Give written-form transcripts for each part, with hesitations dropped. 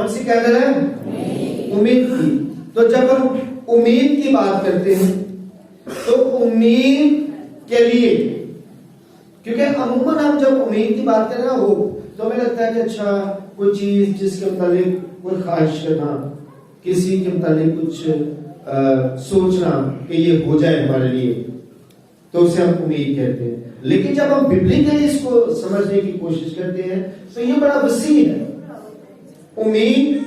کون سی کہہ رہے ہیں؟ امید کی. تو جب ہم امید کی بات کرتے ہیں تو امید کے لیے، کیونکہ عموماً ہم جب امید کی بات کریں نا ہو تو ہمیں لگتا ہے کہ اچھا کوئی چیز جس کے متعلق کوئی خواہش کرنا، کسی کے متعلق کچھ سوچنا کہ یہ ہو جائے ہمارے لیے، تو اسے ہم امید کہتے ہیں. لیکن جب ہم ببلیکلی اس کو سمجھنے کی کوشش کرتے ہیں تو یہ بڑا وسیع ہے. امید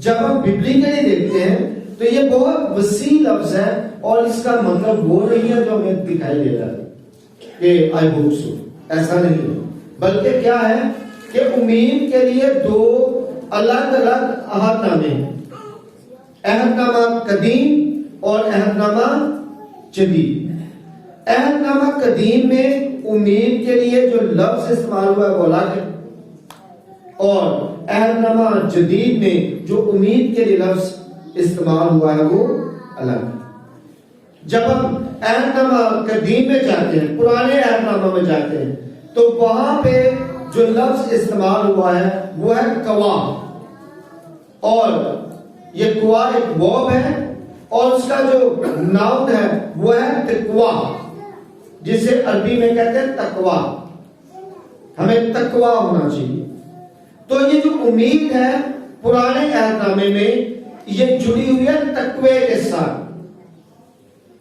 جب ہم ببلیکلی دیکھتے ہیں تو یہ بہت وسیع لفظ ہے، اور اس کا مطلب وہ نہیں ہے جو ہمیں دکھائی دے رہا ہے کہ آئی ہوپ سو. ایسا نہیں ہے، بلکہ کیا ہے کہ امید کے لیے دو الگ الگ عہد نامے ہیں، عہد نامہ قدیم اور عہد نامہ جدید. عہد نامہ قدیم میں امید کے لیے جو لفظ استعمال ہوا ہے وہ الگ ہے، اور عہد نامہ جدید میں جو امید کے لیے لفظ استعمال ہوا ہے وہ الگ ہے. جب ہم عہد نامہ قدیم میں جاتے ہیں، پرانے عہد نامہ میں جاتے ہیں، تو وہاں پہ جو لفظ استعمال ہوا ہے وہ ہے قوا، اور یہ قوا ایک ورب ہے، اور اس کا جو ناؤن ہے وہ ہے تقوا، جسے عربی میں کہتے ہیں تقوا. ہمیں تقوا ہونا چاہیے. تو یہ جو امید ہے پرانے عہد نامے میں یہ جڑی ہوئی ہے تقوی کے ساتھ.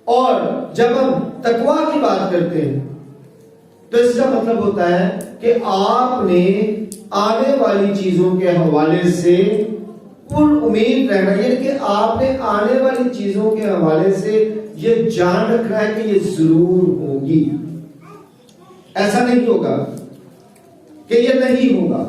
اور جب ہم تقوی کی بات کرتے ہیں تو اس کا مطلب ہوتا ہے کہ آپ نے آنے والی چیزوں کے حوالے سے پر امید رہنا، یعنی کہ آپ نے آنے والی چیزوں کے حوالے سے یہ جان رکھنا ہے کہ یہ ضرور ہوگی. ایسا نہیں ہوگا کہ یہ نہیں ہوگا،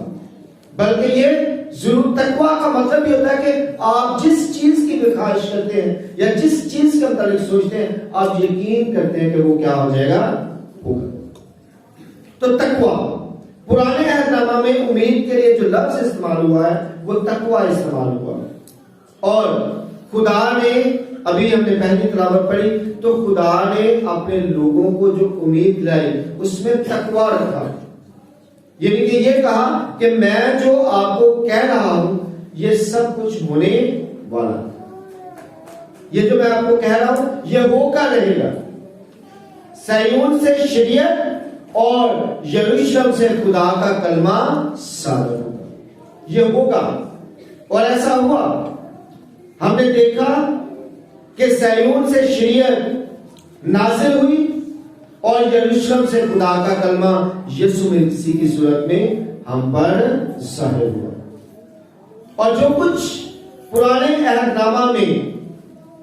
بلکہ یہ ضرور. تقویٰ کا مطلب یہ ہوتا ہے کہ آپ جس چیز کی بھی خواہش کرتے ہیں یا جس چیز کے متعلق سوچتے ہیں آپ یقین کرتے ہیں کہ وہ کیا ہو جائے گا، ہوگا. تو تقویٰ پرانے عہد نامہ میں امید کے لیے جو لفظ استعمال ہوا ہے وہ تقویٰ استعمال ہوا ہے. اور خدا نے، ابھی ہم نے پہلی تلاوت پڑھی تو خدا نے اپنے لوگوں کو جو امید لائی اس میں تقویٰ رکھا، یعنی کہ یہ کہا کہ میں جو آپ کو کہہ رہا ہوں یہ سب کچھ ہونے والا ہے. یہ جو میں آپ کو کہہ رہا ہوں یہ ہوگا رہے گا. سیون سے شریعت اور یروشلم سے خدا کا کلمہ صادر ہوگا. یہ ہوگا، اور ایسا ہوا. ہم نے دیکھا کہ سیون سے شریعت نازل ہوئی اور یروشلم سے خدا کا کلمہ یسوع مسیح کی صورت میں ہم پر ظاہر ہوا. اور جو کچھ پرانے عہد نامہ میں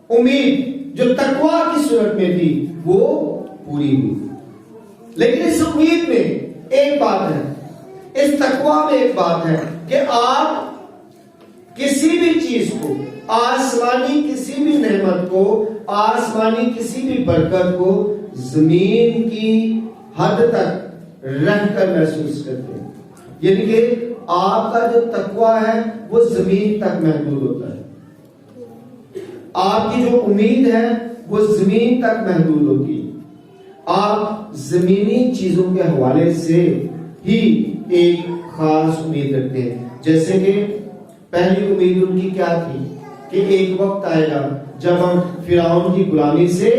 امید جو تقویٰ کی صورت میں تھی وہ پوری ہوئی. لیکن اس امید میں ایک بات ہے، اس تقویٰ میں ایک بات ہے کہ آپ کسی بھی چیز کو، آسمانی کسی بھی نعمت کو، آسمانی کسی بھی برکت کو زمین کی حد تک رہ کر محسوس کرتے ہیں. یعنی کہ آپ کا جو تقویٰ ہے وہ زمین تک محدود ہوتا ہے. آپ کی جو امید ہے وہ زمین تک محدود ہوتی ہے. آپ زمینی چیزوں کے حوالے سے ہی ایک خاص امید رکھتے ہیں. جیسے کہ پہلی امید ان کی کیا تھی کہ ایک وقت آئے گا جب ہم فرعون کی غلامی سے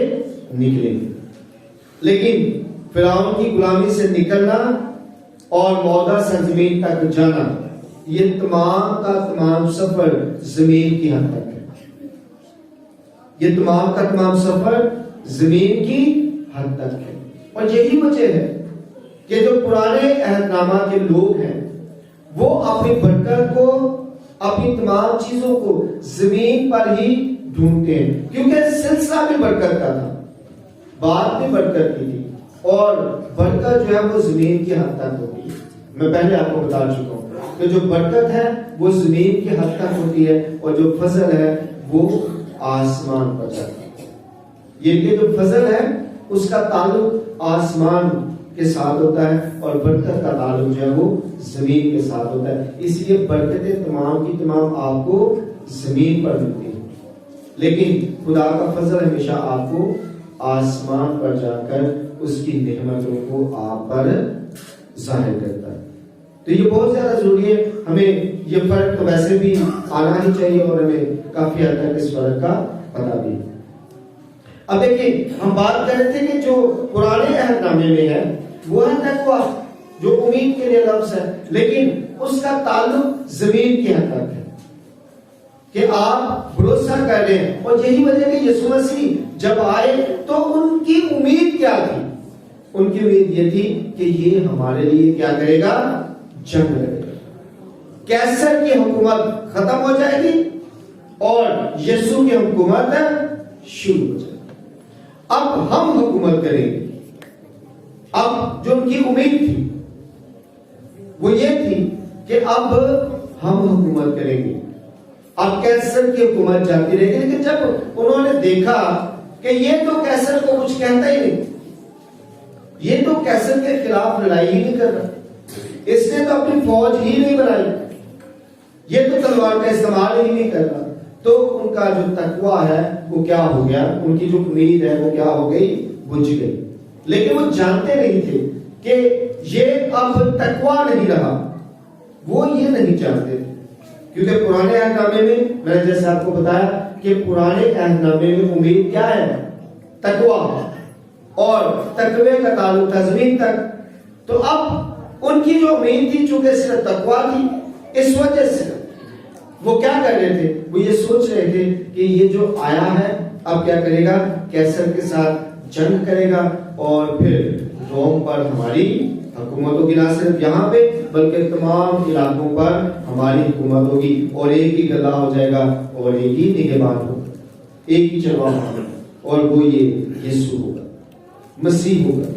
نکلیں گے. لیکن فرعون کی غلامی سے نکلنا اور موعودہ سرزمین تک جانا، یہ تمام کا تمام سفر زمین کی حد تک ہے. یہ تمام کا تمام سفر زمین کی حد تک ہے. اور یہی وجہ ہے کہ جو پرانے عہد نامہ کے لوگ ہیں وہ اپنی برکت کو، اپنی تمام چیزوں کو زمین پر ہی ڈھونڈتے ہیں، کیونکہ سلسلہ بھی برکت کا تھا، بات بھی برکت کی تھی، اور برکت جو ہے وہ زمین کی حد تک ہوتی ہے. میں پہلے آپ کو بتا چکا ہوں کہ جو برکت ہے وہ زمین کی حد تک ہوتی ہے، اور جو فضل ہے وہ آسمان پر جاتا ہے. یہ جو فضل ہے اس کا تعلق آسمان کے ساتھ ہوتا ہے، اور برکت کا تعلق جو ہے وہ زمین کے ساتھ ہوتا ہے. اس لیے برکتیں تمام کی تمام آپ کو زمین پر ملتی ہیں، لیکن خدا کا فضل ہمیشہ آپ کو آسمان پر جا کر اس کی نعمتوں کو آپ پر ظاہر کرتا ہے. تو یہ بہت زیادہ ضروری ہے. ہمیں یہ فرق تو ویسے بھی آنا ہی چاہیے اور ہمیں کافی حد تک اس فرق کا پتہ بھی. اب دیکھیں ہم بات کر رہے تھے کہ جو پرانے عہد نامے میں ہے وہ ہے تقویٰ جو امید کے لیے لفظ ہے، لیکن اس کا تعلق زمین کی حد تک ہے کہ آپ بھروسہ کر رہے ہیں. اور یہی وجہ کہ یسوع مسیح جب آئے تو ان کی امید کیا تھی؟ ان کی امید یہ تھی کہ یہ ہمارے لیے کیا کرے گا؟ جنگ لڑے گا. کیسر کی حکومت ختم ہو جائے گی اور یسوع کی حکومت شروع ہو جائے گی. اب ہم حکومت کریں گے. اب جو ان کی امید تھی وہ یہ تھی کہ اب ہم حکومت کریں گے. اب کیسر کی حکومت جاتی رہے گی. لیکن جب انہوں نے دیکھا کہ یہ تو کیسر کو کچھ کہتا ہی نہیں، یہ تو کیسر کے خلاف لڑائی ہی نہیں کر رہا، اس نے تو اپنی فوج ہی نہیں بنائی، یہ تو تلوار کا استعمال ہی نہیں کر رہا، تو ان کا جو تقویٰ ہے وہ کیا ہو گیا؟ ان کی جو امید ہے وہ کیا ہو گئی؟ بجھ گئی. لیکن وہ جانتے نہیں تھے کہ یہ اب تقویٰ نہیں رہا. وہ یہ نہیں جانتے تھے کیونکہ پرانے عہد نامے میں نے جیسے آپ کو بتایا کہ پرانے عہد نامے میں امید کیا ہے؟ تقویٰ. اور تقوی کا تعلق تھا زمین تک. تو اب ان کی جو امید تھی چونکہ صرف تقویٰ تھی، اس وجہ سے وہ کیا کر رہے تھے؟ وہ یہ سوچ رہے تھے کہ یہ جو آیا ہے اب کیا کرے گا؟ کیسر کے ساتھ جنگ کرے گا اور پھر روم پر ہماری حکومت ہوگی. نہ صرف یہاں پہ بلکہ تمام علاقوں پر ہماری حکومت ہوگی اور ایک ہی گدا ہو جائے گا اور ایک ہی نگہبان ہوگا، ایک ہی چرواہا ہوگا، اور وہ یہ یسوع ہوگا، مسیح ہوگا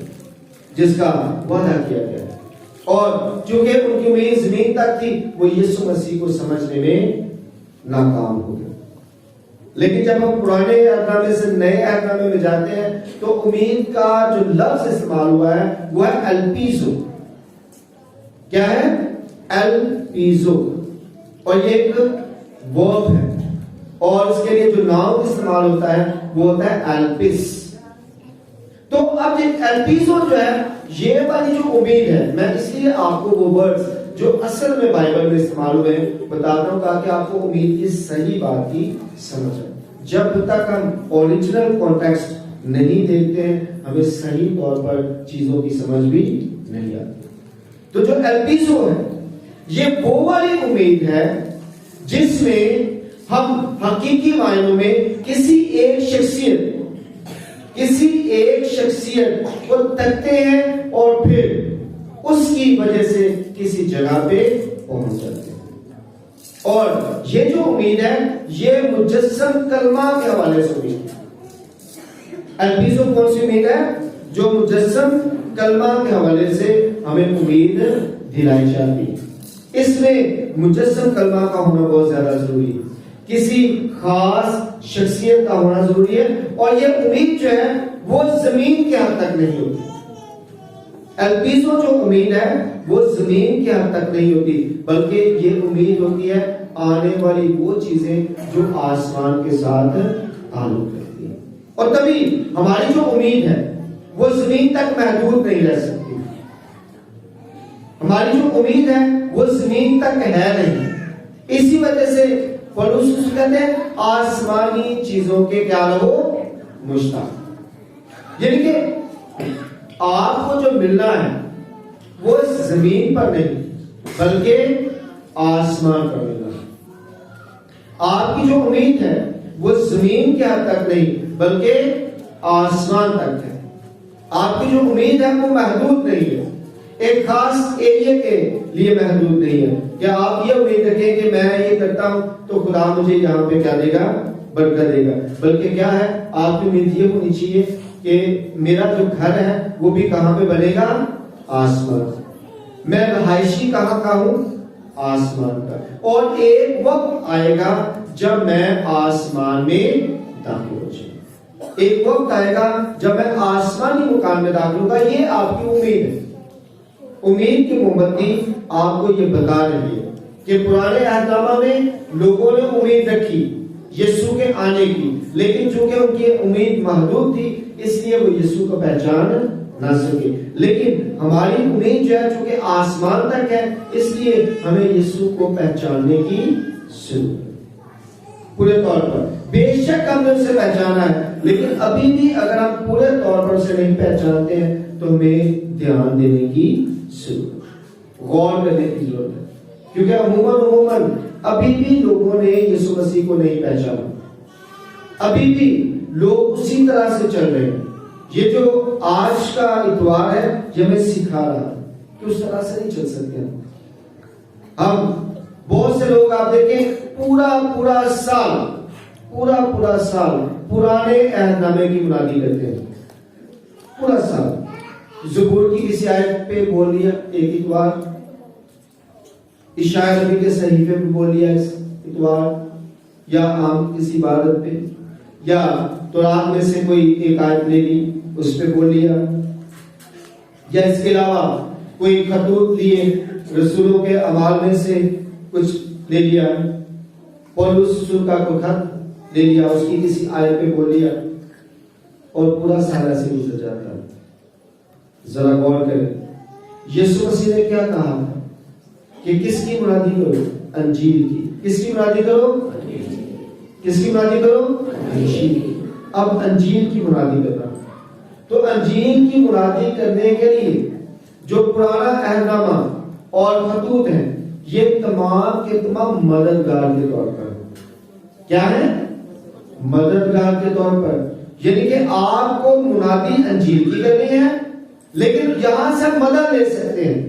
جس کا وعدہ کیا گیا ہے. اور چونکہ ان کی امید زمین تک تھی وہ یسوع مسیح کو سمجھنے میں ناکام ہو گئے. لیکن جب ہم پرانے عہد نامے سے نئے عہد نامے میں جاتے ہیں تو امید کا جو لفظ استعمال ہوا ہے وہ ہے الپیزو. کیا ہے؟ الپیزو. اور یہ ایک ورب ہے اور اس کے لیے جو ناؤن استعمال ہوتا ہے وہ ہوتا ہے الپس. تو اب یہ الپیزو جو ہے یہ والی جو امید ہے، میں اس لیے آپ کو وہ ورڈز جو اصل میں بائبل میں استعمال ہوئے ہیں بتاتا ہوں تاکہ آپ کو امید کی صحیح بات کی سمجھ آئے. جب تک ہم اوریجنل کانٹیکسٹ نہیں دیکھتے ہیں ہمیں صحیح طور پر چیزوں کی سمجھ بھی نہیں آتی. تو جو الپیزو ہے یہ وہ والی امید ہے جس میں ہم حقیقی معنوں میں کسی ایک شخصیت کو تکتے ہیں اور پھر اس کی وجہ سے کسی جگہ پہ پہنچ جاتے ہیں. اور یہ جو امید ہے یہ مجسم کلمہ کے حوالے سے امید ہے. الپیزو کون سی امید ہے؟ جو مجسم کلمہ کے حوالے سے ہمیں امید دلائی جاتی ہے. اس میں مجسم کلمہ کا ہونا بہت زیادہ ضروری ہے، کسی خاص شخصیت کا ہونا ضروری ہے. اور یہ امید جو ہے وہ زمین کے حد تک نہیں ہوتی. الپیزو جو امید ہے وہ زمین کے حد تک نہیں ہوتی بلکہ یہ امید ہوتی ہے آنے والی وہ چیزیں جو آسمان کے ساتھ تعلق رکھتی ہیں. اور تبھی ہماری جو امید ہے وہ زمین تک محدود نہیں رہ سکتی. ہماری جو امید ہے وہ زمین تک ہے نہیں. اسی وجہ سے پولس کہتے ہیں آسمانی چیزوں کے کیا رہو مشتاق. یعنی کہ آپ کو جو ملنا ہے وہ زمین پر نہیں بلکہ آسمان پر ملنا ہے. آپ کی جو امید ہے وہ زمین کے حد تک نہیں بلکہ آسمان تک ہے. آپ کی جو امید ہے وہ محدود نہیں ہے، ایک خاص ایریا کے لیے محدود نہیں ہے کہ آپ یہ امید رکھیں کہ میں یہ کرتا ہوں تو خدا مجھے یہاں پہ کیا دے گا؟ برکت دے گا. بلکہ کیا ہے؟ آپ کی امید یہ ہونی چاہیے کہ میرا جو گھر ہے وہ بھی کہاں پہ بنے گا؟ آسمان. میں رہائشی کہاں کا ہوں؟ آسمان کا. اور ایک وقت آئے گا جب میں آسمان میں داخل ہو جاؤں. ایک وقت آئے گا جب میں آسمانی مکان میں داخل ہوں گا. یہ آپ کی امید ہے. امید کی مومبتی آپ کو یہ بتا رہی ہے کہ پرانے عہد نامہ میں لوگوں نے امید رکھی یسوع کے آنے کی، لیکن چونکہ ان کی امید محدود تھی اس لیے وہ یسوع کو پہچان نہ سکے، لیکن ہماری امید جو ہے چونکہ آسمان تک ہے، اس لیے ہمیں یسوع کو پہچاننے کی ضرورت ہے پورے طور پر۔ بے شک ہم نے اسے پہچانا ہے، لیکن ابھی بھی اگر ہم پورے طور پر اسے نہیں پہچانتے ہیں تو ہمیں دھیان دینے کی ضرورت ہے، غور کرنے کی ضرورت ہے، کیونکہ عموماً ابھی بھی لوگوں نے یسوع مسیح کو نہیں پہچانا، ابھی بھی لوگ اسی طرح سے چل رہے ہیں۔ یہ جو آج کا اتوار ہے یہ ہمیں سکھا رہا ہے کہ اس طرح سے نہیں چل سکتے ہم۔ بہت سے لوگ آپ دیکھیں پورا سال پرانے عہد نامے کی منادی کرتے ہیں، پورا سال زبور کی کسی آیت پہ بول لیا ایک اتوار، اشعیاء نبی کے صحیفے پہ بول لیا اس اتوار، یا عام کسی عبادت پہ، یا تورات میں سے کوئی ایک آیت لے لی اس پہ بول لیا، یا اس کے علاوہ کوئی خطوط لیے رسولوں کے اعمال میں سے کچھ لے لیا، پولس رسول کا کوئی خط لے لیا، اس کی کسی آیت پہ بول لیا، اور پورا سال ایسے گزر جاتا ہے۔ ذرا غور کریں، یسوع مسیح نے کیا کہا کہ کس کی منادی کرو؟ انجیل کی۔ کس کی منادی کرو؟ کس کی منادی کرو؟ انجیل کی۔ اب انجیل کی منادی کرنا، تو انجیل کی منادی کرنے کے لیے جو پرانا عہد نامہ اور خطوط ہیں یہ تمام کے تمام مددگار کے طور پر کیا ہے؟ مددگار کے طور پر، یعنی کہ آپ کو منادی انجیل کی کرنی ہے، لیکن یہاں سے مدد لے سکتے ہیں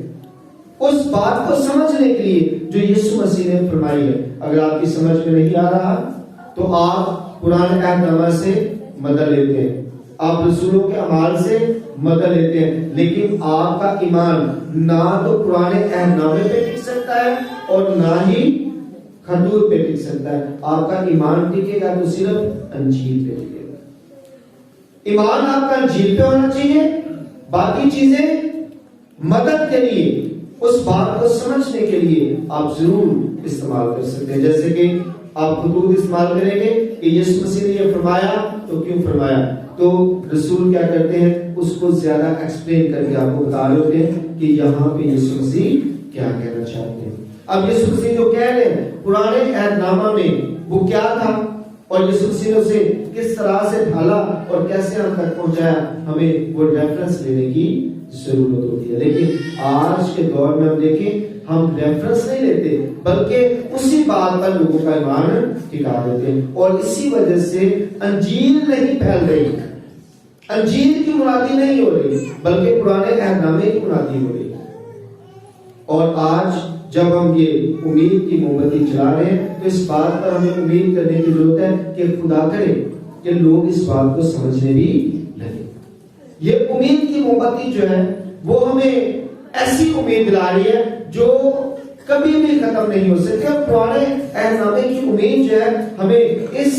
اس بات کو سمجھنے کے لیے جو یسوع مسیح نے فرمائی ہے۔ اگر آپ کی سمجھ میں نہیں آ رہا تو آپ پرانے عہد نامہ سے مدد لیتے ہیں، آپ رسولوں کے اعمال سے مدد لیتے ہیں، لیکن آپ کا ایمان نہ تو پرانے عہد نامے پہ ٹک سکتا ہے اور نہ ہی خطوط پہ ٹک سکتا ہے۔ آپ کا ایمان ٹکے گا تو صرف انجیل پہ ٹکے گا۔ ایمان آپ کا انجیل پہ ہونا چاہیے، باقی چیزیں مدد کے لیے، اس بات کو سمجھنے کے لیے آپ ضرور استعمال کر سکتے ہیں، جیسے کہ آپ خطوط استعمال کریں گے کہ یسوع مسیح نے یہ فرمایا تو کیوں فرمایا، تو رسول کیا کرتے ہیں اس کو زیادہ ایکسپلین کر کے آپ کو بتا رہے ہوتے ہیں کہ یہاں پہ یسوع مسیح کیا کہنا چاہتے ہیں۔ اب یسوع مسیح جو کہہ رہے ہیں پرانے عہد نامہ میں وہ کیا تھا اور یسوع مسیح نے اسے کس طرح سے ڈھالا اور کیسے ہم تک پہنچایا، ہمیں وہ ریفرنس لینے کی ضرورت ہوتی ہے۔ لیکن آج کے دور میں ہم دیکھیں ہم ریفرنس نہیں لیتے بلکہ اسی بات پر لوگوں کا ایمان ٹکا دیتے ہیں، اور اسی وجہ سے انجیل نہیں پھیل رہی، انجیل کی منادی نہیں ہو رہی بلکہ پرانے عہد نامے کی منادی ہو رہی ہے۔ اور آج جب ہم یہ امید کی موم بتی جلا رہے ہیں تو اس بات پر ہمیں امید کرنے کی ضرورت ہے کہ خدا کرے کہ لوگ اس بات کو سمجھنے بھی لگے۔ یہ امید کی موم بتی جو ہے وہ ہمیں ایسی امید دلا رہی ہے جو کبھی بھی ختم نہیں ہو سکتی، اور پرانے عہد نامے کی امید جو ہے ہمیں اس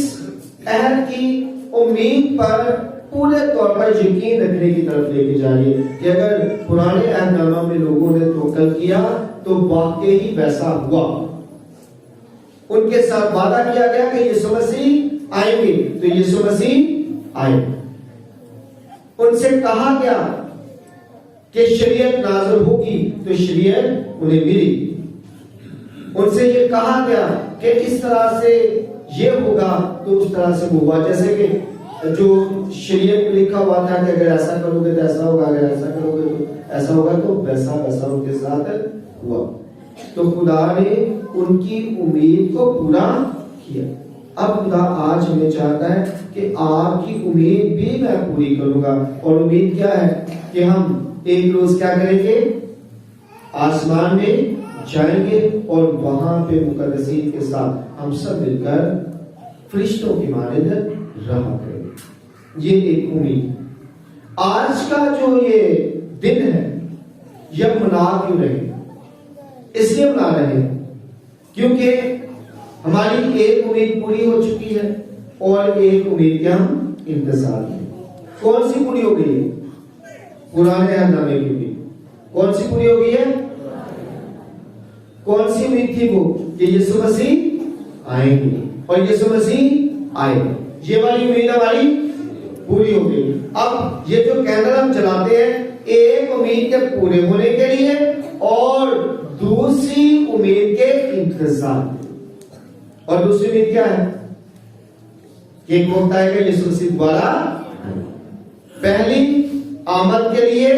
عہد کی امید پر پورے طور پر یقین رکھنے کی طرف لے کے جا رہی ہے کہ اگر پرانے عہد نامہ میں لوگوں نے توکل کیا تو واقعی ہی ویسا ہوا۔ ان کے ساتھ وعدہ کیا گیا کہ یسوع مسیح آئیں گے تو یسوع مسیح آئے، ان سے کہا گیا کہ شریعت نازل ہوگی تو شریعت انہیں ملی، ان سے یہ کہا گیا کہ اس طرح سے یہ ہوگا تو اس طرح سے ہوا، جیسے کہ جو شریعت میں لکھا ہوا تھا کہ اگر ایسا کرو گے تو ایسا ہوگا، اگر ایسا کرو گے تو ایسا ہوگا، تو ویسا ان کے ساتھ ہوا۔ تو خدا نے ان کی امید کو پورا کیا۔ اب خدا آج ہمیں چاہتا ہے کہ آپ کی امید بھی میں پوری کروں گا، اور امید کیا ہے کہ ہم ایک روز کیا کریں گے، آسمان میں جائیں گے اور وہاں پہ مقدسین کے ساتھ ہم سب مل کر فرشتوں کی مانند رہا کریں گے۔ یہ ایک امید۔ آج کا جو یہ دن ہے یہ منا کیوں رہے، اس لیے منا رہے ہیں کیونکہ ہماری ایک امید پوری ہو چکی ہے اور ایک امید کا ہم انتظار ہے۔ کون سی پوری ہو گئی ہے؟ پرانے عہد نامے کی امید۔ کون سی پوری ہو گئی ہے؟ کون سی امید تھی وہ؟ کہ یسوع مسیح آئیں گے اور یسوع مسیح آئے، یہ والی امید ہماری پوری ہو گئی۔ اب یہ جو کینڈل ہم جلاتے ہیں ایک امید کے پورے ہونے کے لیے اور دوسری امید کے انتظار، اور دوسری امید کیا ہے کہ ایک وقت آئے گا یسوع مسیح دوبارہ پہلی آمد کے لیے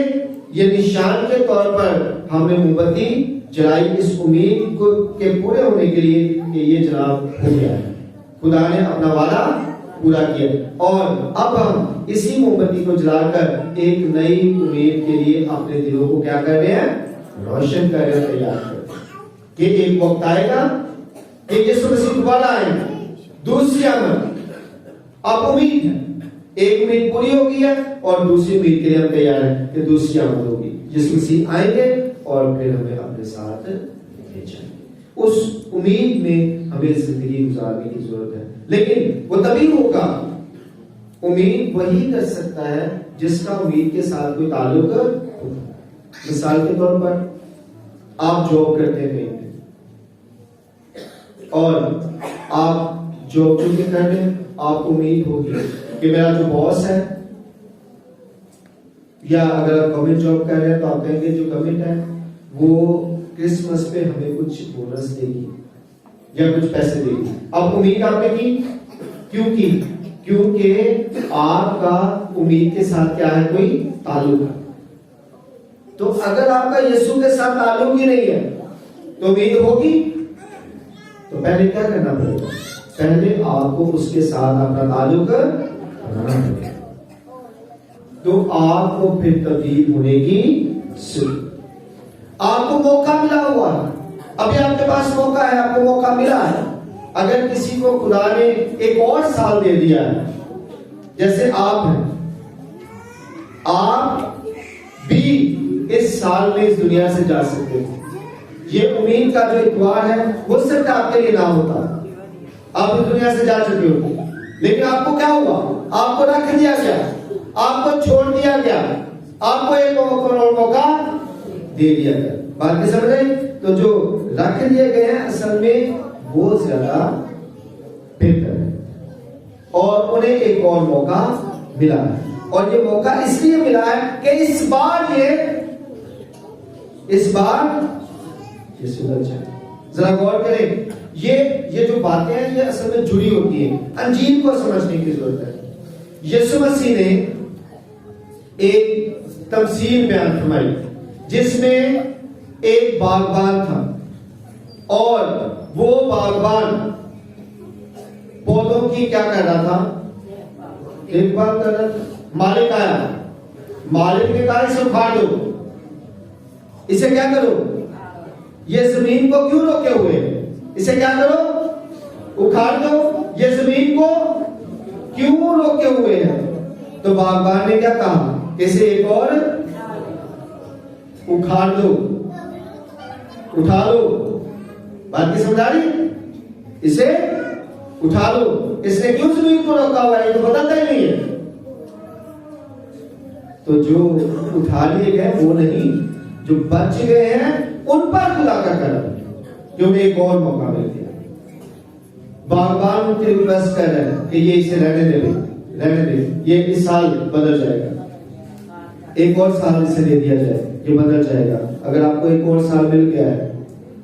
یہ نشان کے طور پر ہم نے موم بتی جلائی اس امید کو کے پورے ہونے کے لیے کہ یہ جناب ہو گیا ہے، خدا نے اپنا وعدہ پورا کیا، اور اب ہم اسی موم بتی کو جلا کر ایک نئی امید کے لیے اپنے دلوں کو کیا کر رہے ہیں، روشن کر رہے ہیں، تیار کر رہے ہیں کہ ایک وقت آئے گا کہ یسوع مسیح دوبارہ آئیں گے، دوسری آمد اب امید ہے، ایک امید پوری ہو گئی ہے اور دوسری امید کے لیے ہم تیار ہیں کہ دوسری آمد ہوگی، یسوع مسیح آئیں گے اور پھر ہمیں اپنے ساتھ لے جائیں گے۔ اس امید میں ہمیں زندگی گزارنے کی ضرورت ہے، لیکن وہ تبھی ہوگا، امید وہی کر سکتا ہے جس کا امید کے ساتھ کوئی تعلق ہو۔ مثال کے طور پر آپ جاب کرتے ہیں کہیں پہ اور آپ جاب چونکہ کر رہے ہیں، آپ کو امید ہوگی کہ میرا جو باس ہے، یا اگر آپ گورنمنٹ جاب کر رہے ہیں تو آپ کہیں گے جو گورنمنٹ ہے وہ کرسمس پہ ہمیں کچھ بونس دے گی یا کچھ پیسے دے گی۔ اب امید آپ نے کی، کیوں کی؟ کیونکہ آپ کا امید کے ساتھ کیا ہے، کوئی تعلق ہے۔ تو اگر آپ کا یسوع کے ساتھ تعلق ہی نہیں ہے تو امید ہوگی؟ تو پہلے کیا کرنا پڑے گا؟ پہلے آپ کو اس کے ساتھ اپنا تعلق بنانا پڑے گا، تو آپ کو پھر تبدیل ہونے کی ضرورت۔ آپ کو موقع ملا ہوا ہے، ابھی آپ کے پاس موقع ہے، آپ کو موقع ملا ہے۔ اگر کسی کو خدا نے ایک اور سال دے دیا ہے، جیسے آپ ہیں، آپ بھی اس سال میں اس دنیا سے جا سکتے ہیں، یہ امید کا جو اتوار ہے وہ صرف آپ کے لیے نہ ہوتا، آپ اس دنیا سے جا چکے ہوتے، لیکن آپ کو کیا ہوا؟ آپ کو رکھ دیا گیا، آپ کو چھوڑ دیا گیا، آپ کو ایک اور موقع دے دیا گیا۔ بات کی سمجھ آئی؟ تو جو رکھ دیے گئے ہیں اصل میں وہ زیادہ بہتر ہے، اور انہیں ایک اور موقع ملا ہے، اور یہ موقع اس لیے ملا ہے کہ اس بار یہ سدھر جائے۔ ذرا غور کریں، یہ جو باتیں ہیں یہ اصل میں جڑی ہوتی ہیں، انجیل کو سمجھنے کی ضرورت ہے۔ یسوع مسیح نے ایک تمثیل بیان فرمائی جس میں ایک باغبان تھا، اور وہ باغبان پودوں کی کیا کر رہا تھا؟ دیکھ بھال کر رہا تھا۔ مالک آیا، مالک نے کہا اسے اکھاڑ دو، اسے کیا کرو؟ یہ زمین کو کیوں روکے ہوئے؟ اسے کیا کرو؟ اکھاڑ دو، یہ زمین کو کیوں روکے ہوئے ہیں؟ تو باغبان نے کیا کہا؟ اسے ایک اور اکھاڑ دو، اٹھا لو۔ بات کی سمجھ آ رہی؟ اسے اٹھا لو۔ اس نے کیوں زمین کو روکا ہوا ہے؟ یہ تو بتاتا ہی نہیں ہے۔ تو جو اٹھا لیے گئے وہ نہیں، جو بچ گئے ہیں ان پر خدا کا کرم کہ انہیں ایک اور موقع مل گیا۔ باغبان ان کی ریکویسٹ کر رہے ہیں کہ یہ اسے رہنے دے، یہ اس سال بدل جائے گا، ایک اور سال اسے دے دیا جائے، یہ بدل جائے گا۔ اگر آپ کو ایک اور سال مل گیا ہے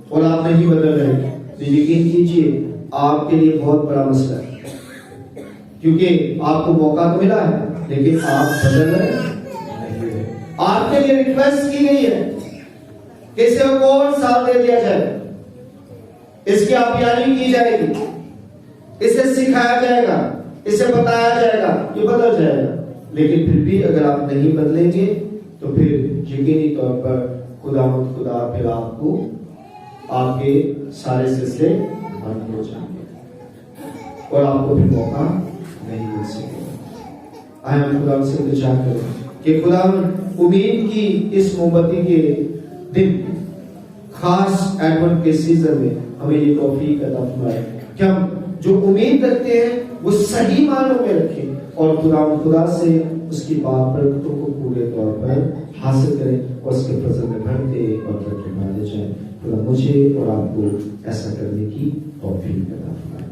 اور آپ نہیں بدل رہے تو یقین کیجئے آپ کے لیے بہت بڑا مسئلہ ہے، کیونکہ آپ کو موقع تو ملا ہے لیکن آپ بدل رہے ہیں۔ آپ کے لیے ریکویسٹ کی گئی ہے کہ اسے ایک اور سال دے دیا جائے، اس کی آبیاری کی جائے گی، اسے سکھایا جائے گا، اسے بتایا جائے گا، یہ بدل جائے گا۔ لیکن پھر بھی اگر آپ نہیں بدلیں گے تو پھر یقینی طور پر خدا پھر آپ کو آپ کے سارے سلسلے بند ہو جائیں گے اور آپ کو پھر موقع نہیں مل سکے گا۔ آئے ہم خدا سے التجا کریں کہ خدا امید کی اس موم بتی کے دن، خاص ایڈونٹ کے سیزن میں ہمیں یہ توفیق عطا فرمائے کہ ہم جو امید رکھتے ہیں وہ صحیح معنوں میں رکھیں اور خدا سے اس کی برکتوں کو پورے طور پر حاصل کریں اور اس کے فضل میں بڑھتے اور ترقی پاتے جائیں۔ خدا مجھے اور آپ کو ایسا کرنے کی توفیق عطا فرمائے۔